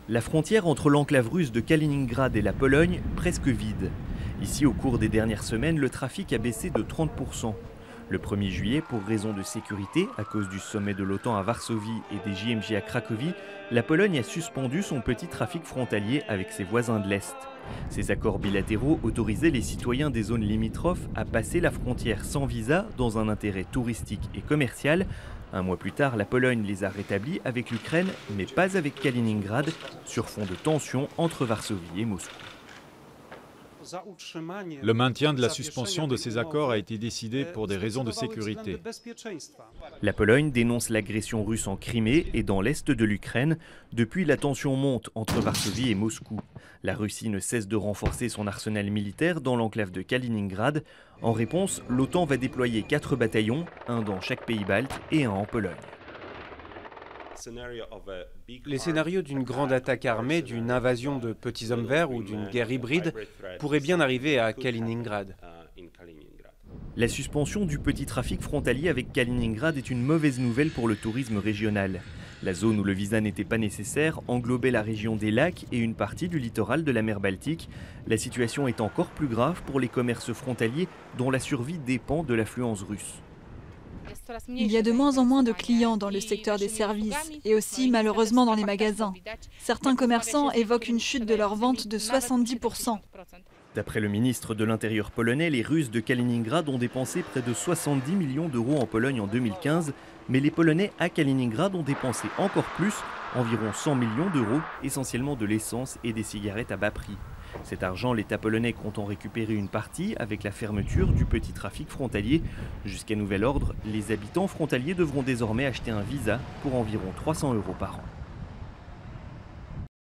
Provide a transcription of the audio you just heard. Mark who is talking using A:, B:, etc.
A: La frontière entre l'enclave russe de Kaliningrad et la Pologne, presque vide. Ici, au cours des dernières semaines, le trafic a baissé de 30%. Le 1er juillet, pour raison de sécurité, à cause du sommet de l'OTAN à Varsovie et des JMJ à Cracovie, la Pologne a suspendu son petit trafic frontalier avec ses voisins de l'Est. Ces accords bilatéraux autorisaient les citoyens des zones limitrophes à passer la frontière sans visa dans un intérêt touristique et commercial. Un mois plus tard, la Pologne les a rétablis avec l'Ukraine, mais pas avec Kaliningrad, sur fond de tensions entre Varsovie et Moscou.
B: Le maintien de la suspension de ces accords a été décidé pour des raisons de sécurité.
A: La Pologne dénonce l'agression russe en Crimée et dans l'est de l'Ukraine. Depuis, la tension monte entre Varsovie et Moscou. La Russie ne cesse de renforcer son arsenal militaire dans l'enclave de Kaliningrad. En réponse, l'OTAN va déployer 4 bataillons, un dans chaque pays balte et un en Pologne.
C: Les scénarios d'une grande attaque armée, d'une invasion de petits hommes verts ou d'une guerre hybride pourraient bien arriver à Kaliningrad.
A: La suspension du petit trafic frontalier avec Kaliningrad est une mauvaise nouvelle pour le tourisme régional. La zone où le visa n'était pas nécessaire englobait la région des lacs et une partie du littoral de la mer Baltique. La situation est encore plus grave pour les commerces frontaliers dont la survie dépend de l'affluence russe.
D: Il y a de moins en moins de clients dans le secteur des services et aussi malheureusement dans les magasins. Certains commerçants évoquent une chute de leurs ventes de 70%.
A: D'après le ministre de l'Intérieur polonais, les Russes de Kaliningrad ont dépensé près de 70 millions d'euros en Pologne en 2015, mais les Polonais à Kaliningrad ont dépensé encore plus, environ 100 millions d'euros, essentiellement de l'essence et des cigarettes à bas prix. Cet argent, l'État polonais compte en récupérer une partie avec la fermeture du petit trafic frontalier. Jusqu'à nouvel ordre, les habitants frontaliers devront désormais acheter un visa pour environ 300 € par an.